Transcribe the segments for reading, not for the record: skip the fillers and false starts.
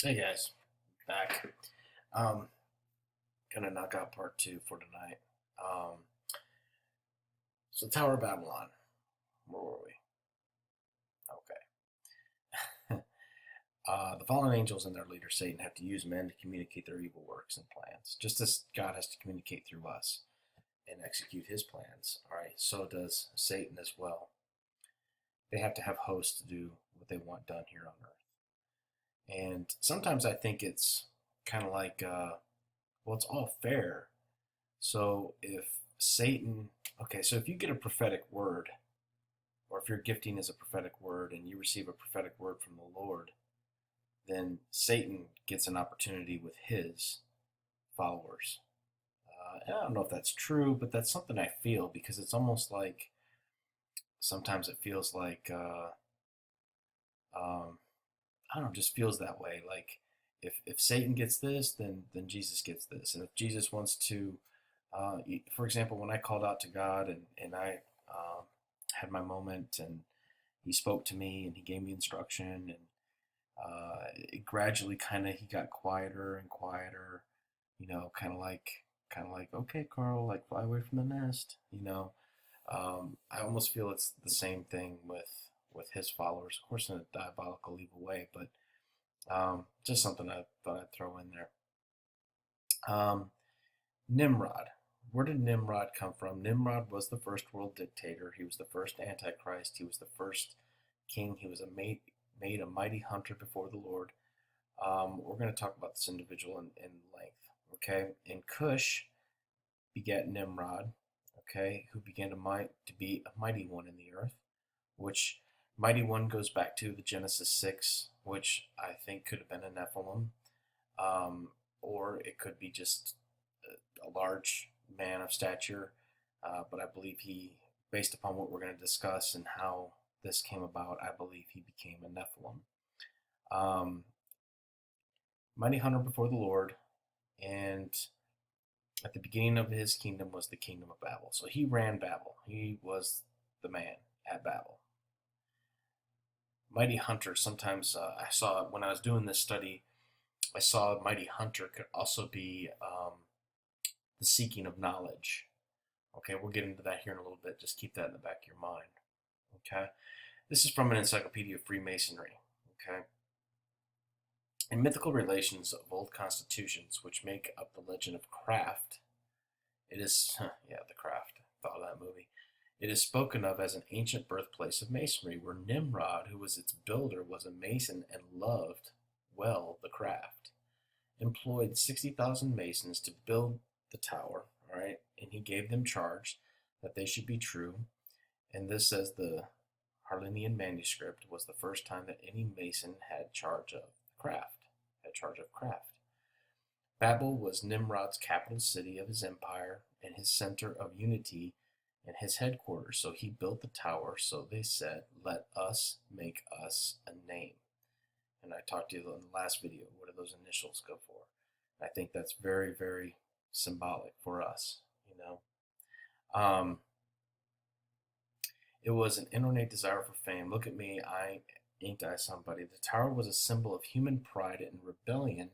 Hey guys, back. Um, Gonna knock out part two for tonight. Um, so Tower of Babylon. Where were we? Okay. The fallen angels and their leader Satan have to use men to communicate their evil works and plans, just as God has to communicate through us and execute His plans. All right. So does Satan as well. They have to have hosts to do what they want done here on Earth. And sometimes I think it's kind of like, well, it's all fair. So if Satan, okay, so if you get a prophetic word, or if your gifting is a prophetic word and you receive a prophetic word from the Lord, then Satan gets an opportunity with his followers. And I don't know if that's true, but that's something I feel because it's almost like sometimes it feels like, um, I don't know, just feels that way. Like if Satan gets this, then Jesus gets this. And if Jesus wants to, for example, when I called out to God and I had my moment and he spoke to me and he gave me instruction and it gradually kind of he got quieter and quieter, kind of like okay, Carl, like fly away from the nest. I almost feel it's the same thing with his followers, of course, in a diabolical, evil way, but just something I thought I'd throw in there. Um, Nimrod. Where did Nimrod come from? Nimrod was the first world dictator. He was the first antichrist. He was the first king. He was made a mighty hunter before the Lord. We're going to talk about this individual in length. Okay, and Cush begat Nimrod. Okay, who began to be a mighty one in the earth, which mighty one goes back to the Genesis 6, which I think could have been a Nephilim, um, or it could be just a large man of stature. But I believe he, based upon what we're going to discuss and how this came about, I believe he became a Nephilim. Um, Mighty hunter before the Lord, and at the beginning of his kingdom was the kingdom of Babel. So he ran Babel. He was the man at Babel. Mighty hunter, sometimes I saw when I was doing this study, I saw mighty hunter could also be the seeking of knowledge. Okay, we'll get into that here in a little bit. Just keep that in the back of your mind. Okay, this is from an encyclopedia of Freemasonry. Okay, in mythical relations of old constitutions, which make up the legend of Craft, it is, yeah, the Craft, thought of that movie. It is spoken of as an ancient birthplace of masonry, where Nimrod, who was its builder, was a mason and loved well the craft. Employed 60,000 masons to build the tower, all right, and he gave them charge that they should be true. And this, says the Harlinian manuscript, was the first time that any mason had charge of craft. Babel was Nimrod's capital city of his empire and his center of unity and his headquarters. So he built the tower. So they said, "Let us make us a name." And I talked to you in the last video. What do those initials go for? I think that's very, very symbolic for us. Um, it was an inordinate desire for fame. Look at me, ain't I somebody? The tower was a symbol of human pride and rebellion,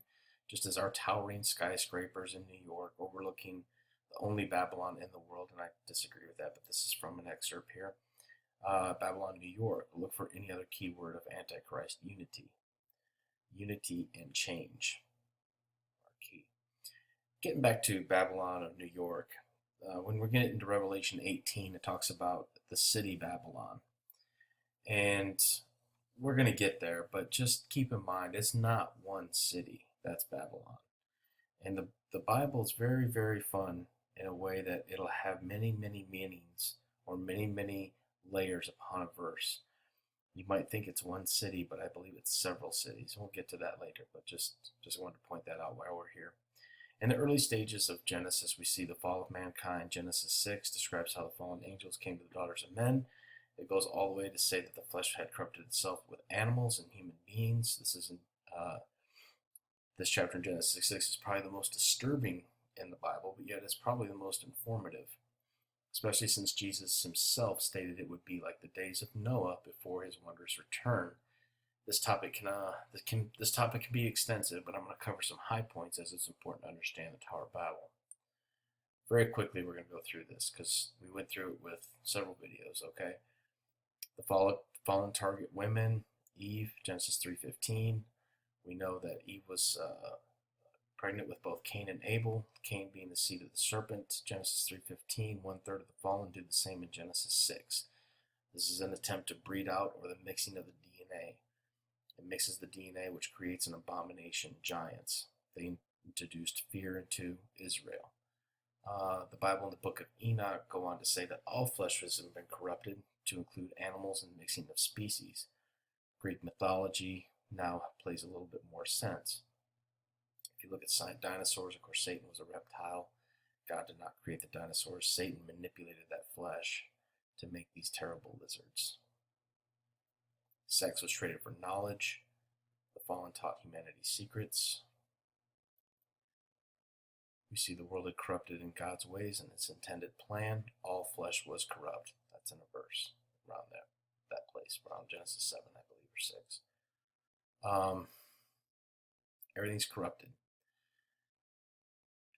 just as our towering skyscrapers in New York overlooking the only Babylon in the world. And I disagree with that, but this is from an excerpt here. Babylon, New York. Look for any other keyword of Antichrist: unity. Unity and change are key. Getting back to Babylon of New York, when we're getting into Revelation 18, it talks about the city Babylon. And we're going to get there, but just keep in mind it's not one city. That's Babylon. And the Bible is very, very fun in a way that it'll have many, many meanings or many, many layers upon a verse. You might think it's one city, but I believe it's several cities. We'll get to that later, but just wanted to point that out while we're here. In the early stages of Genesis, we see the fall of mankind. Genesis 6 describes how the fallen angels came to the daughters of men. It goes all the way to say that the flesh had corrupted itself with animals and human beings. This chapter in Genesis 6 is probably the most disturbing in the Bible, but yet it's probably the most informative, especially since Jesus himself stated it would be like the days of Noah before his wondrous return. This topic this topic can be extensive, but I'm going to cover some high points as it's important to understand the Tower of Babel. Very quickly, we're going to go through this because we went through it with several videos. Okay, the fallen target women, Eve, Genesis 3:15. We know that Eve was pregnant with both Cain and Abel, Cain being the seed of the serpent, Genesis 3:15. 1/3 of the fallen do the same in Genesis 6. This is an attempt to breed out or the mixing of the DNA. It mixes the DNA, which creates an abomination, giants. They introduced fear into Israel. The Bible and the book of Enoch go on to say that all flesh has been corrupted to include animals and mixing of species. Greek mythology now plays a little bit more sense. If you look at dinosaurs, of course, Satan was a reptile. God did not create the dinosaurs. Satan manipulated that flesh to make these terrible lizards. Sex was traded for knowledge. The fallen taught humanity secrets. We see the world had corrupted in God's ways and its intended plan. All flesh was corrupt. That's in a verse around that place, around Genesis 7, I believe, or 6. Everything's corrupted.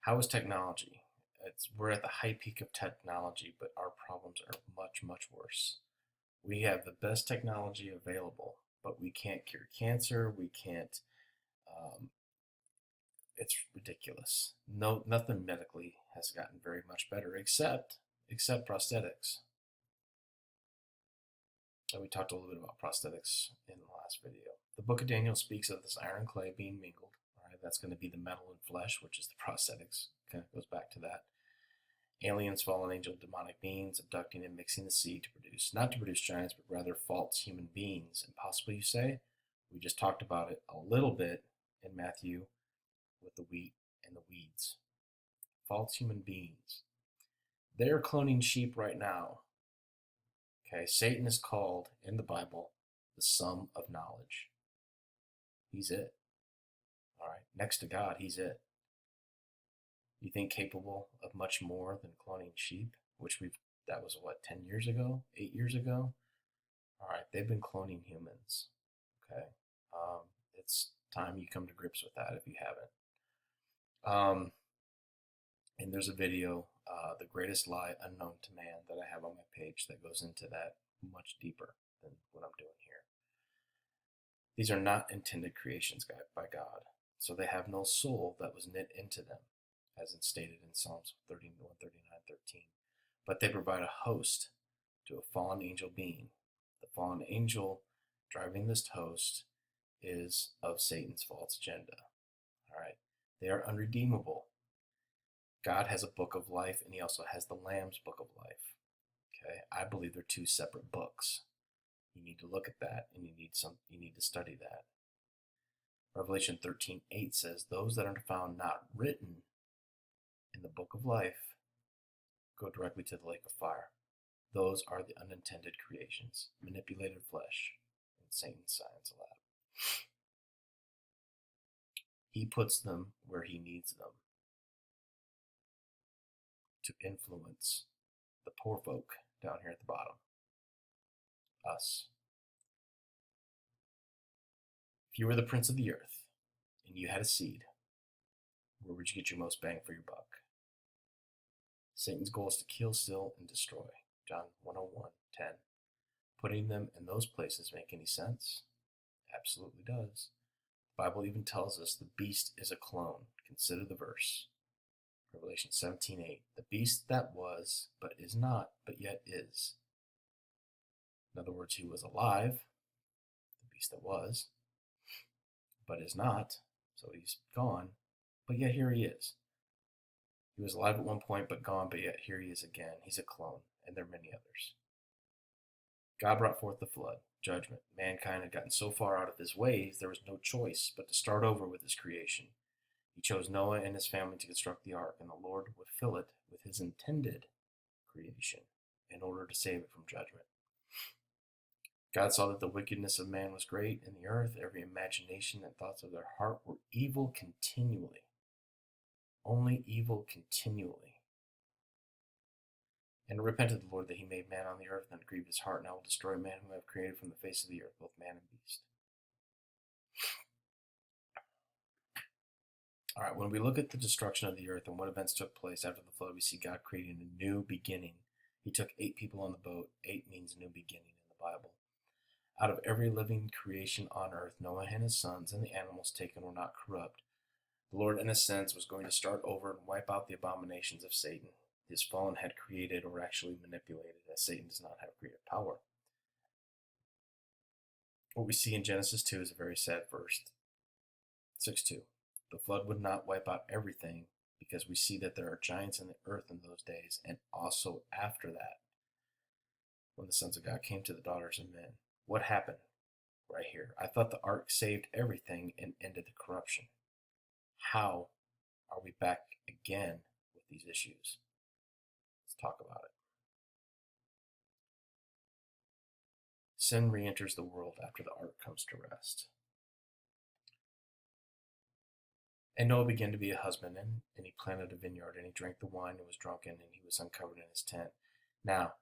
How is technology? We're at the high peak of technology, but our problems are much, much worse. We have the best technology available, but we can't cure cancer. We can't. It's ridiculous. No, nothing medically has gotten very much better, except prosthetics. And we talked a little bit about prosthetics in the last video. The Book of Daniel speaks of this iron clay being mingled. All right, that's going to be the metal and flesh, which is the prosthetics. Kind of goes back to that. Aliens, fallen angel, demonic beings, abducting and mixing the seed to produce, not to produce giants, but rather false human beings. Impossible, you say? We just talked about it a little bit in Matthew with the wheat and the weeds. False human beings. They're cloning sheep right now. Okay, Satan is called in the Bible the sum of knowledge. He's it. All right, next to God, he's it. You think capable of much more than cloning sheep, that was what, 10 years ago, 8 years ago? All right, they've been cloning humans. Okay, it's time you come to grips with that if you haven't. And there's a video, The Greatest Lie Unknown to Man, that I have on my page that goes into that much deeper than what I'm doing here. These are not intended creations by God, so they have no soul that was knit into them, as it's stated in Psalms 31, 39, 13. But they provide a host to a fallen angel being. The fallen angel driving this host is of Satan's false agenda. All right, they are unredeemable. God has a book of life, and he also has the Lamb's book of life. Okay, I believe they're two separate books. You need to look at that, and you need to study that. Revelation 13:8 says, "Those that are found not written in the book of life go directly to the lake of fire." Those are the unintended creations, manipulated flesh in Satan's science lab. He puts them where he needs them to influence the poor folk down here at the bottom. Us. If you were the prince of the earth and you had a seed, where would you get your most bang for your buck? Satan's goal is to kill, steal, and destroy. John 1:10. Putting them in those places make any sense? Absolutely does. The Bible even tells us the beast is a clone. Consider the verse. Revelation 17:8. The beast that was, but is not, but yet is. In other words, he was alive, the beast that was, but is not, so he's gone, but yet here he is. He was alive at one point, but gone, but yet here he is again. He's a clone, and there are many others. God brought forth the flood, judgment. Mankind had gotten so far out of his ways, there was no choice but to start over with his creation. He chose Noah and his family to construct the ark, and the Lord would fill it with his intended creation in order to save it from judgment. God saw that the wickedness of man was great in the earth. Every imagination and thoughts of their heart were evil continually. Only evil continually. And repented the Lord that he made man on the earth and grieved his heart, and I will destroy man whom I have created from the face of the earth, both man and beast. All right, when we look at the destruction of the earth and what events took place after the flood, we see God creating a new beginning. He took 8 people on the boat. 8 means new beginning in the Bible. Out of every living creation on earth, Noah and his sons and the animals taken were not corrupt. The Lord, in a sense, was going to start over and wipe out the abominations of Satan. His fallen had created or actually manipulated, as Satan does not have creative power. What we see in Genesis 2 is a very sad verse. 6:2. The flood would not wipe out everything because we see that there are giants in the earth in those days and also after that when the sons of God came to the daughters of men. What happened right here? I thought the ark saved everything and ended the corruption. How are we back again with these issues? Let's talk about it. Sin re enters the world after the ark comes to rest. And Noah began to be a husbandman, and he planted a vineyard, and he drank the wine and was drunken, and he was uncovered in his tent. Now,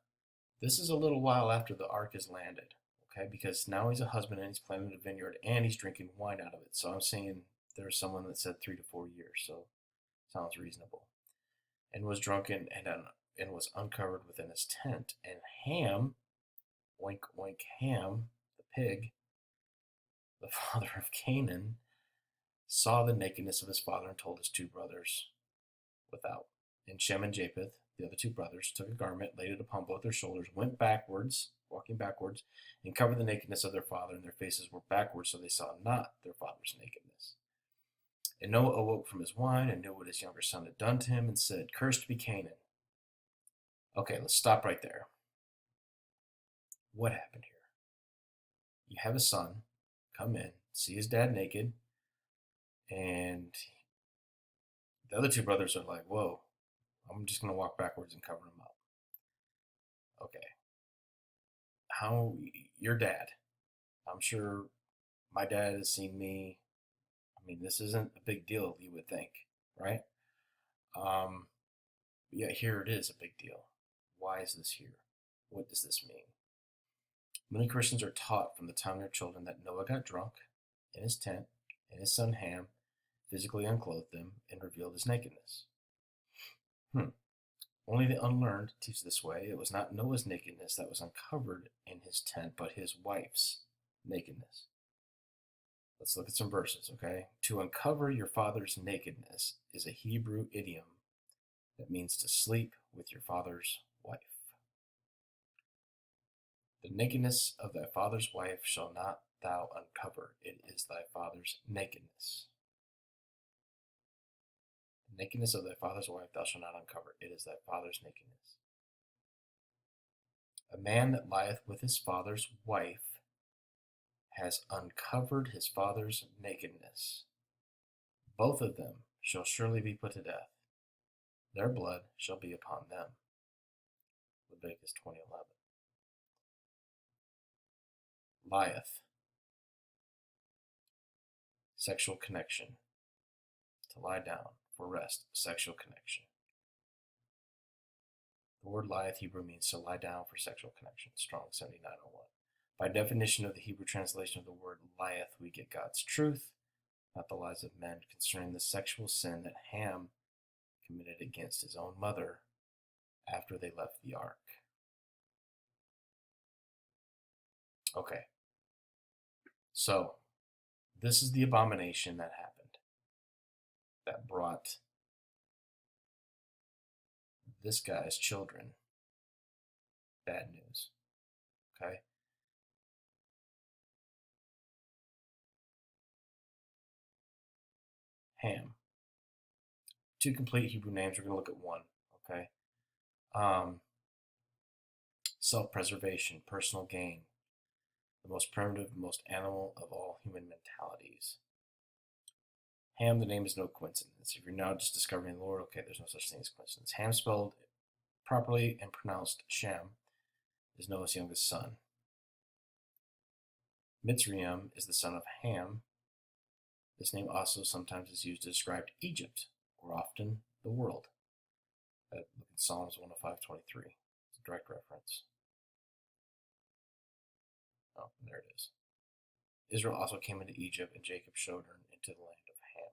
this is a little while after the ark is landed, okay? Because now he's a husband and he's planted a vineyard and he's drinking wine out of it. So I'm saying there's someone that said 3 to 4 years, so sounds reasonable. And was drunken and was uncovered within his tent. And Ham, oink oink Ham, the pig, the father of Canaan, saw the nakedness of his father and told his 2 brothers without. And Shem and Japheth, the other 2 brothers, took a garment, laid it upon both their shoulders, went backwards, walking backwards, and covered the nakedness of their father, and their faces were backwards, so they saw not their father's nakedness. And Noah awoke from his wine and knew what his younger son had done to him and said, Cursed be Canaan. Okay, let's stop right there. What happened here? You have a son come in, see his dad naked, and the other 2 brothers are like, whoa, I'm just going to walk backwards and cover him up. Okay. How, your dad, I'm sure my dad has seen me. I mean, this isn't a big deal, you would think, right? Um, Yet here it is a big deal. Why is this here? What does this mean? Many Christians are taught from the time they're children that Noah got drunk in his tent and his son Ham physically unclothed them and revealed his nakedness. Only the unlearned teach this way. It was not Noah's nakedness that was uncovered in his tent, but his wife's nakedness. Let's look at some verses, okay? To uncover your father's nakedness is a Hebrew idiom that means to sleep with your father's wife. The nakedness of thy father's wife shall not thou uncover. It is thy father's nakedness. The nakedness of thy father's wife thou shalt not uncover. It is thy father's nakedness. A man that lieth with his father's wife has uncovered his father's nakedness. Both of them shall surely be put to death. Their blood shall be upon them. Leviticus 20:11. Lieth. Sexual connection. To lie down for rest. Sexual connection. The word lieth Hebrew means to lie down for sexual connection. Strong 79:01. By definition of the Hebrew translation of the word lieth, we get God's truth, not the lies of men, concerning the sexual sin that Ham committed against his own mother after they left the ark. Okay, so this is the abomination that happened, that brought this guy's children bad news. Okay? Ham. 2 complete Hebrew names. We're going to look at one. Okay? Self-preservation, personal gain, the most primitive, most animal of all human mentalities. Ham, the name is no coincidence. If you're now just discovering the Lord, okay, there's no such thing as coincidence. Ham, spelled properly and pronounced Shem, is Noah's youngest son. Mitzrayim is the son of Ham. This name also sometimes is used to describe Egypt, or often the world. Look at Psalms 105:23. It's a direct reference. Oh, there it is. Israel also came into Egypt, and Jacob showed her into the land of Ham.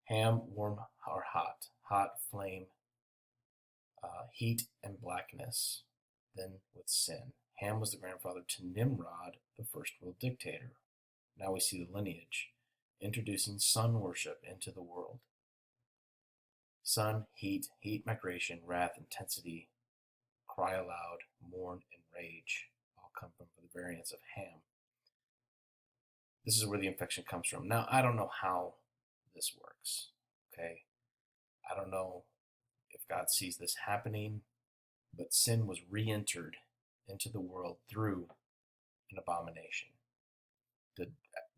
Ham, warm or hot, hot flame, heat and blackness. Then with sin. Ham was the grandfather to Nimrod, the first world dictator. Now we see the lineage, introducing sun worship into the world. Sun, heat, heat migration, wrath, intensity, cry aloud, mourn, and rage all come from the variants of Ham. This is where the infection comes from. Now, I don't know how this works, okay? I don't know if God sees this happening, but sin was re-entered into the world through an abomination.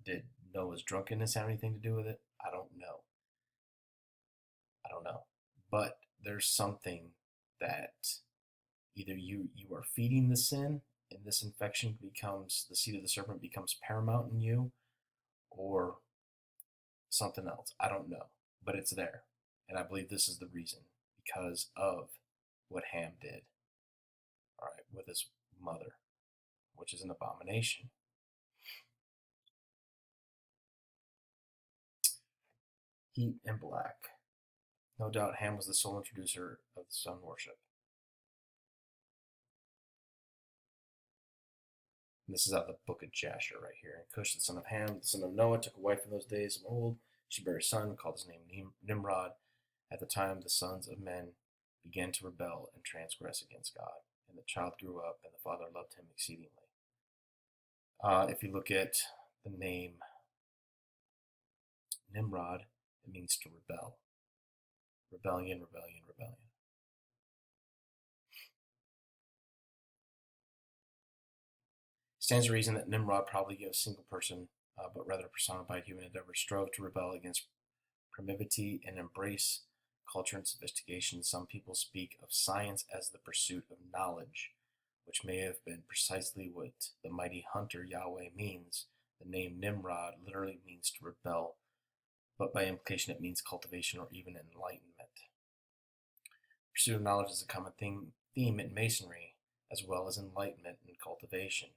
Did Noah's drunkenness have anything to do with it? I don't know. I don't know. But there's something that either you are feeding the sin and this infection becomes the seed of the serpent becomes paramount in you, or something else. I don't know. But it's there. And I believe this is the reason, because of what Ham did, all right, with his mother, which is an abomination. Heat and black. No doubt Ham was the sole introducer of the sun worship. And this is out of the book of Jasher right here. And Cush, the son of Ham, the son of Noah, took a wife in those days of old. She bare a son, called his name Nimrod. At the time, the sons of men began to rebel and transgress against God. And the child grew up, and the father loved him exceedingly. If you look at the name Nimrod, it means to rebel. Rebellion, rebellion, rebellion. Stands to reason that Nimrod, probably a single person, but rather personified human endeavor, strove to rebel against primivity and embrace culture and sophistication. Some people speak of science as the pursuit of knowledge, which may have been precisely what the mighty hunter Yahweh means. The name Nimrod literally means to rebel, but by implication it means cultivation or even enlightenment. Pursuit of knowledge is a common theme in Masonry, as well as enlightenment and cultivation.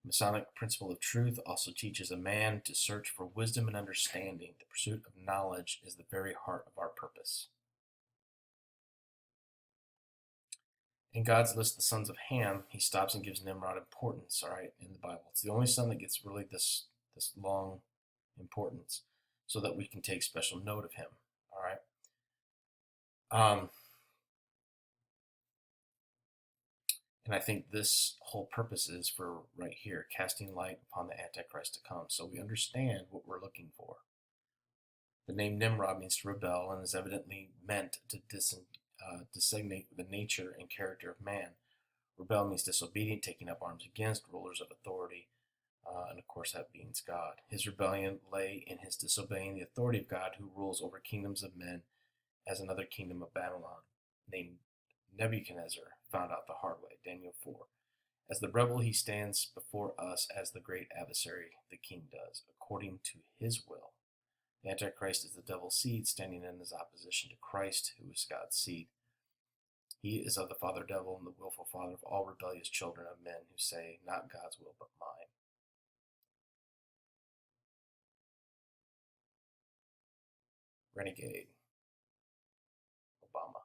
The Masonic principle of truth also teaches a man to search for wisdom and understanding. The pursuit of knowledge is the very heart of our purpose. In God's list of the sons of Ham, he stops and gives Nimrod importance, all right, in the Bible. It's the only son that gets really this long importance, so that we can take special note of him, all right? And I think this whole purpose is for right here, casting light upon the Antichrist to come, so we understand what we're looking for. The name Nimrod means to rebel and is evidently meant to designate the nature and character of man. Rebel means disobedient, taking up arms against rulers of authority, and of course that means God. His rebellion lay in his disobeying the authority of God, who rules over kingdoms of men, as another kingdom of Babylon, named Nebuchadnezzar, found out the hard way, Daniel 4. As the rebel, he stands before us as the great adversary, the king does, according to his will. The Antichrist is the devil's seed, standing in his opposition to Christ, who is God's seed. He is of the father devil and the willful father of all rebellious children of men who say, not God's will, but mine. Renegade. Obama.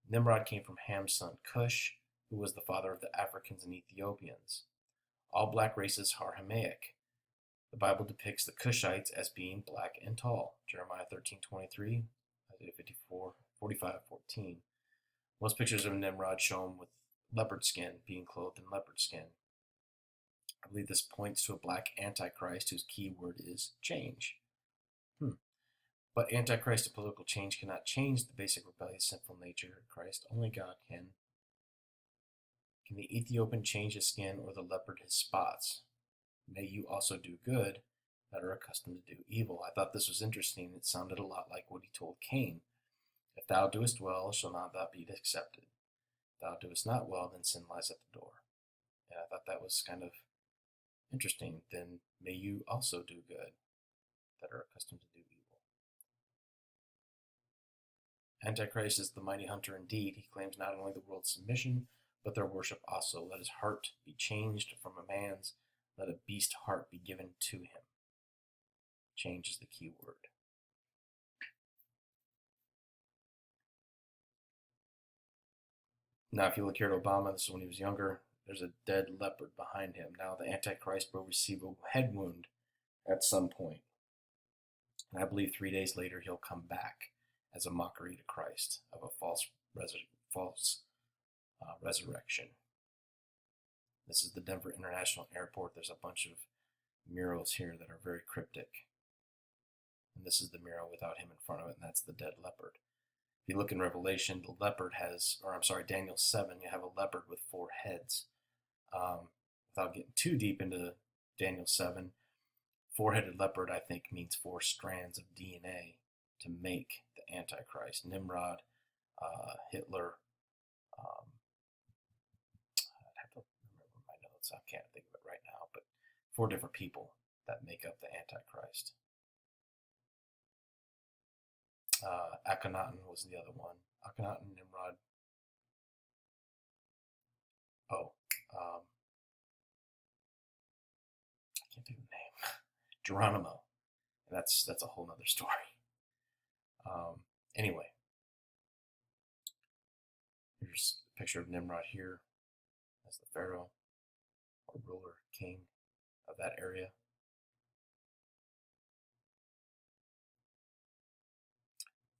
Nimrod came from Ham's son Cush, who was the father of the Africans and Ethiopians. All black races are Hamaic. The Bible depicts the Cushites as being black and tall. Jeremiah 13:23, Isaiah 45:14. Most pictures of Nimrod show him with leopard skin, being clothed in leopard skin. I believe this points to a black antichrist whose key word is change. But antichrist and political change cannot change the basic rebellious sinful nature of Christ. Only God can. Can the Ethiopian change his skin or the leopard his spots? May you also do good that are accustomed to do evil. I thought this was interesting. It sounded a lot like what he told Cain. If thou doest well, shall not thou be accepted. If thou doest not well, then sin lies at the door. And I thought that was kind of interesting. Then may you also do good that are accustomed to do evil. Antichrist is the mighty hunter indeed. He claims not only the world's submission, but their worship also. Let his heart be changed from a man's. Let a beast heart be given to him. Change is the key word. Now, if you look here at Obama, this is when he was younger. There's a dead leopard behind him. Now, the Antichrist will receive a head wound at some point. And I believe 3 days later he'll come back as a mockery to Christ of a false resurrection. This is the Denver International Airport. There's a bunch of murals here that are very cryptic. And this is the mural without him in front of it, and that's the dead leopard. If you look in Revelation, the leopard has, or I'm sorry, Daniel 7, you have a leopard with 4 heads. Without getting too deep into Daniel 7, 4-headed leopard, I think, means 4 strands of DNA to make the Antichrist. Nimrod, Hitler, I'd have to remember my notes. I can't think of it right now, but 4 different people that make up the Antichrist. Akhenaten was the other one. Akhenaten, Nimrod. I can't think of the name. Geronimo. And that's a whole nother story. Anyway, here's a picture of Nimrod here as the pharaoh or ruler, king of that area.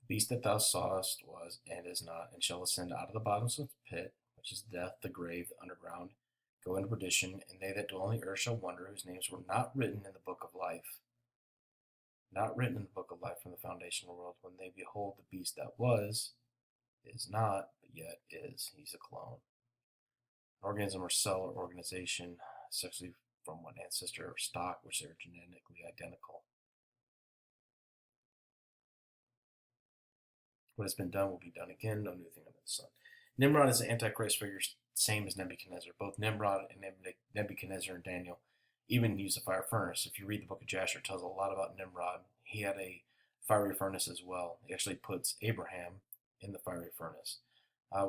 The beast that thou sawest was and is not, and shall ascend out of the bottomless pit, which is death, the grave, the underground, go into perdition, and they that dwell on the earth shall wonder, whose names were not written in the book of life. Not written in the book of life from the foundation of the world, when they behold the beast that was, is not, but yet is. He's a clone. An organism or cell or organization, sexually from one ancestor or stock, which they are genetically identical. What has been done will be done again, no new thing under the sun. Nimrod is the Antichrist figure, same as Nebuchadnezzar. Both Nimrod and Nebuchadnezzar and Daniel even use a fire furnace. If you read the book of Jasher, it tells a lot about Nimrod. He had a fiery furnace as well. He actually puts Abraham in the fiery furnace.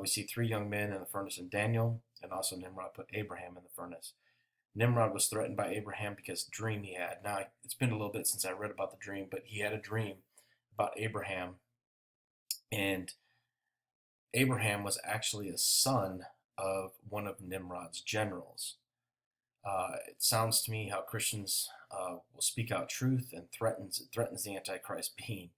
We see 3 young men in the furnace in Daniel, and also Nimrod put Abraham in the furnace. Nimrod was threatened by Abraham because of the dream he had. Now, it's been a little bit since I read about the dream, but he had a dream about Abraham, and Abraham was actually a son of one of Nimrod's generals. It sounds to me how Christians will speak out truth and threatens the Antichrist being.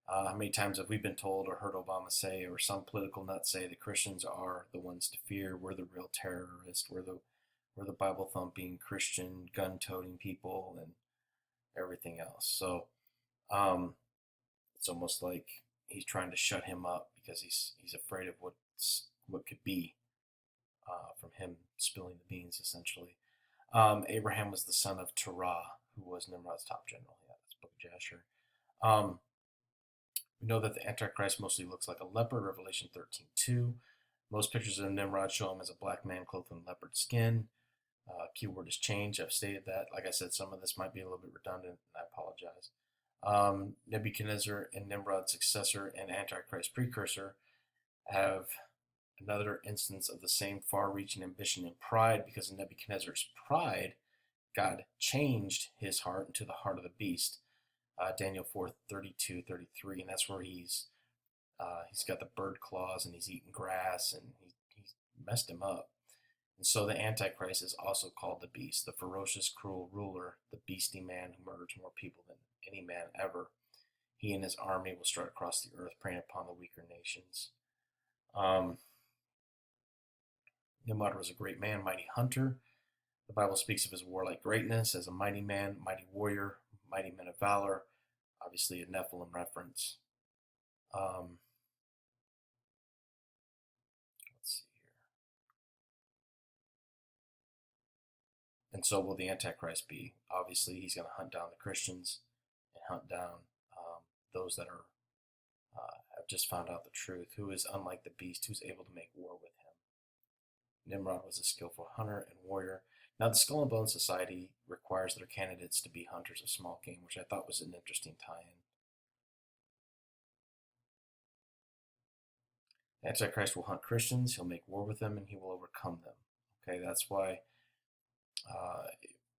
How many times have we been told or heard Obama say, or some political nut say, that Christians are the ones to fear? We're the real terrorists. We're the Bible thumping Christian gun toting people and everything else. So it's almost like he's trying to shut him up because he's afraid of what could be from him spilling the beans, essentially. Abraham was the son of Terah, who was Nimrod's top general. Yeah, that's book of Jasher. We know that the Antichrist mostly looks like a leopard, Revelation 13:2. Most pictures of Nimrod show him as a black man clothed in leopard skin. Keyword is change. I've stated that. Like I said, some of this might be a little bit redundant, and I apologize. Nebuchadnezzar and Nimrod's successor and Antichrist precursor have another instance of the same far-reaching ambition and pride. Because of Nebuchadnezzar's pride, God changed his heart into the heart of the beast. Daniel 4:32-33, and that's where he's got the bird claws and he's eating grass and he's messed him up. And so the Antichrist is also called the beast, the ferocious, cruel ruler, the beastie man who murders more people than any man ever. He and his army will strut across the earth, preying upon the weaker nations. Nimrod was a great man, mighty hunter. The Bible speaks of his warlike greatness as a mighty man, mighty warrior, mighty men of valor. Obviously a Nephilim reference. Let's see here. And so will the Antichrist be. Obviously, he's going to hunt down the Christians and hunt down those that are have just found out the truth, who is unlike the beast, who's able to make war with him. Nimrod was a skillful hunter and warrior. Now, the Skull and Bones Society requires their candidates to be hunters of small game, which I thought was an interesting tie-in. Antichrist will hunt Christians, he'll make war with them, and he will overcome them. Okay, that's why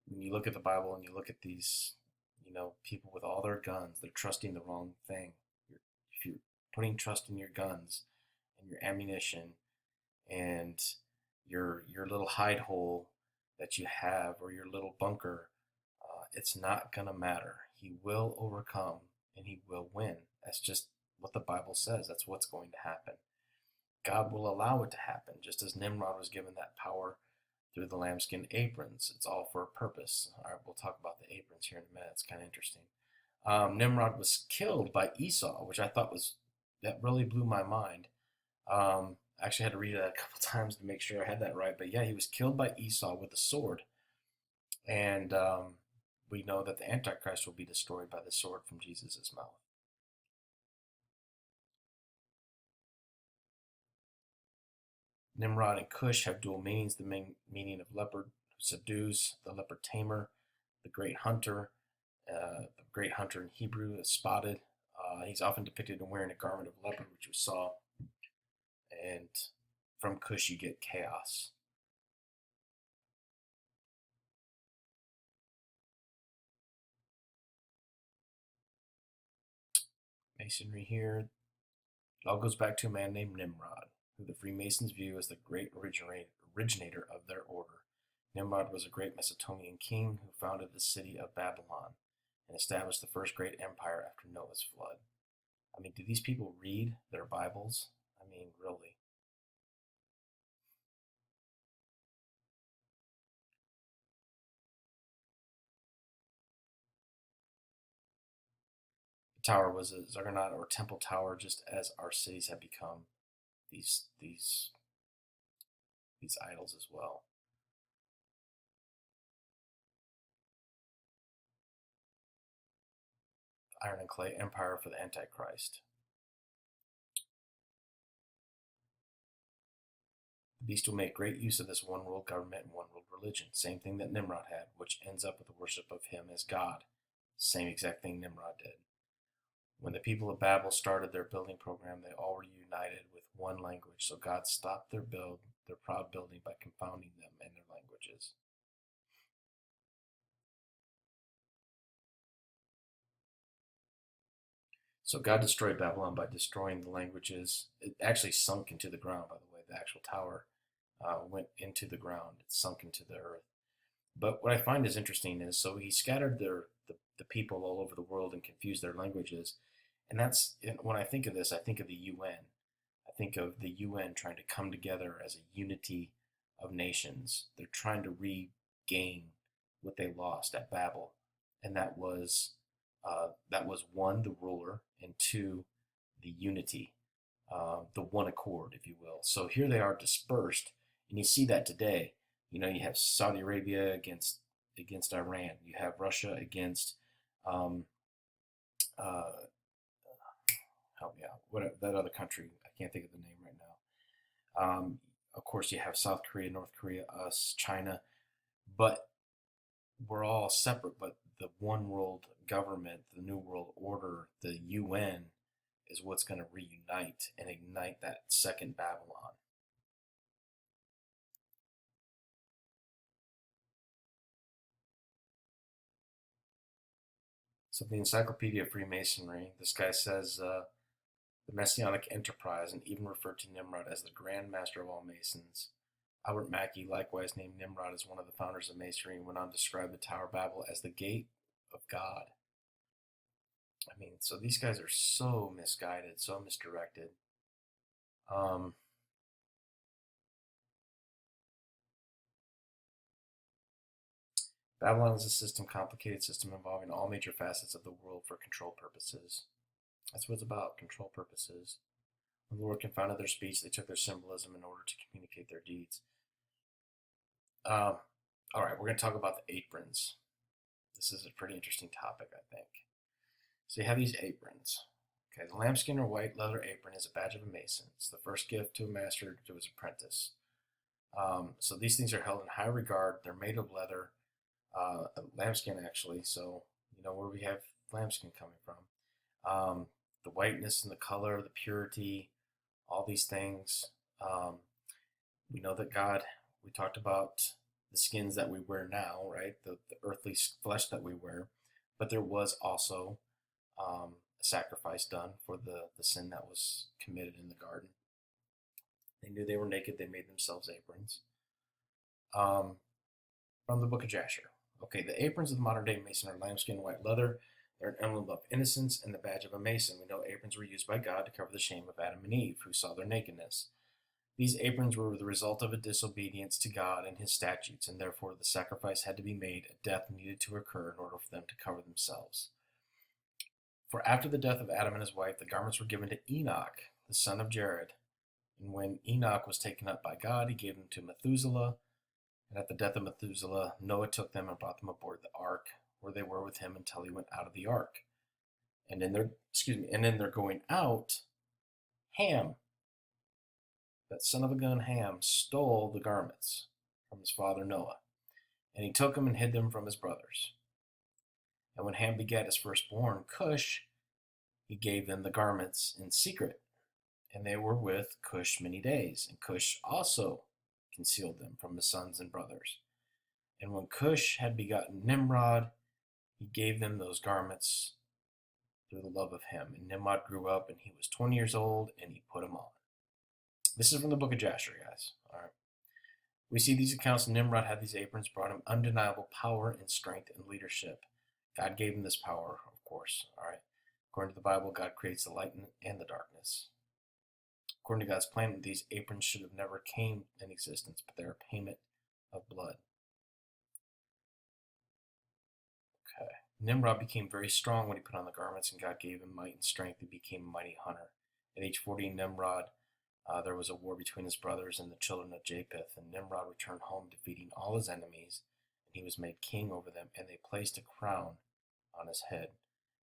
when you look at the Bible and you look at these, People with all their guns, they're trusting the wrong thing. If you're putting trust in your guns and your ammunition and your little hide hole that you have or your little bunker, it's not gonna matter. He will overcome and he will win. That's just what the Bible says. That's what's going to happen. God will allow it to happen, just as Nimrod was given that power through the lambskin aprons. It's all for a purpose. All right, we'll talk about the aprons here in a minute. It's kind of interesting. Nimrod was killed by Esau, which I thought that really blew my mind. I actually had to read it a couple times to make sure I had that right. But yeah, he was killed by Esau with a sword. And we know that the Antichrist will be destroyed by the sword from Jesus' mouth. Nimrod and Cush have dual meanings. The main meaning of leopard, who subdues, the leopard tamer, the great hunter. The great hunter in Hebrew is spotted. He's often depicted in wearing a garment of leopard, which we saw. And from Cush, you get chaos. Masonry here. It all goes back to a man named Nimrod, who the Freemasons view as the great originator of their order. Nimrod was a great Macedonian king who founded the city of Babylon and established the first great empire after Noah's flood. I mean, do these people read their Bibles? I mean, really. The tower was a ziggurat or temple tower, just as our cities have become these these these idols as well. The iron and clay empire for the Antichrist. The beast will make great use of this one world government and one world religion. Same thing that Nimrod had, which ends up with the worship of him as God. Same exact thing Nimrod did. When the people of Babel started their building program, they all were united with one language. So God stopped their proud building by confounding them in their languages. So God destroyed Babylon by destroying the languages. It actually sunk into the ground, by the way. The actual tower went into the ground. It sunk into the earth. But what I find is interesting is so he scattered the people all over the world and confused their languages. And when I think of this, I think of the UN. I think of the UN trying to come together as a unity of nations. They're trying to regain what they lost at Babel, and that was one, the ruler, and two, the unity, the one accord, if you will. So here they are dispersed, and you see that today. You have Saudi Arabia against Iran. You have Russia against um, uh, help me out. What that other country? I can't think of the name right now. Of course, you have South Korea, North Korea, us, China, but we're all separate. But the one world government, the new world order, the UN, is what's going to reunite and ignite that second Babylon. So the Encyclopedia of Freemasonry, this guy says the Messianic enterprise, and even referred to Nimrod as the Grand Master of all Masons. Albert Mackey likewise named Nimrod as one of the founders of Masonry and went on to describe the Tower of Babel as the gate of God. I mean, so these guys are so misguided, so misdirected. Um, Babylon is a complicated system involving all major facets of the world for control purposes. That's what it's about, control purposes. When the Lord confounded their speech, they took their symbolism in order to communicate their deeds. All right, we're going to talk about the aprons. This is a pretty interesting topic, I think. So you have these aprons. Okay, the lambskin or white leather apron is a badge of a mason. It's the first gift to a master to his apprentice. So these things are held in high regard. They're made of leather, lambskin actually. So where we have lambskin coming from. The whiteness and the color, the purity, all these things. We know that God, we talked about the skins that we wear now, right? The earthly flesh that we wear. but there was also a sacrifice done for the sin that was committed in the garden. They knew they were naked. They made themselves aprons. Um, from the book of Jasher. Okay, the aprons of the modern day mason are lambskin white leather. They're an emblem of innocence and the badge of a mason. We know aprons were used by God to cover the shame of Adam and Eve, who saw their nakedness. These aprons were the result of a disobedience to God and his statutes, and therefore the sacrifice had to be made. A death needed to occur in order for them to cover themselves. For after the death of Adam and his wife, the garments were given to Enoch, the son of Jared. And when Enoch was taken up by God, he gave them to Methuselah. And at the death of Methuselah, Noah took them and brought them aboard the ark, where they were with him until he went out of the ark. And in their going out, Ham, that son of a gun Ham, stole the garments from his father Noah, and he took them and hid them from his brothers. And when Ham begat his firstborn, Cush, he gave them the garments in secret, and they were with Cush many days. And Cush also concealed them from his sons and brothers. And when Cush had begotten Nimrod, he gave them those garments through the love of him. And Nimrod grew up, and he was 20 years old, and he put them on. This is from the book of Jasher, guys. All right. We see these accounts. Nimrod had these aprons, brought him undeniable power and strength and leadership. God gave him this power, of course. All right. According to the Bible, God creates the light and the darkness. According to God's plan, these aprons should have never came in existence, but they're a payment of blood. Okay. Nimrod became very strong when he put on the garments, and God gave him might and strength. He became a mighty hunter. At age 40, Nimrod, there was a war between his brothers and the children of Japheth, and Nimrod returned home, defeating all his enemies, and he was made king over them, and they placed a crown on his head.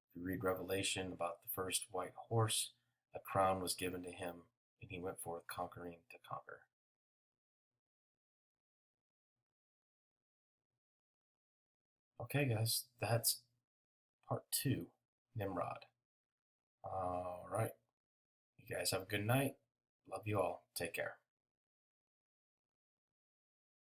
If you read Revelation about the first white horse, a crown was given to him, and he went forth conquering to conquer. Okay, guys, that's part 2, Nimrod. All right. You guys have a good night. Love you all. Take care.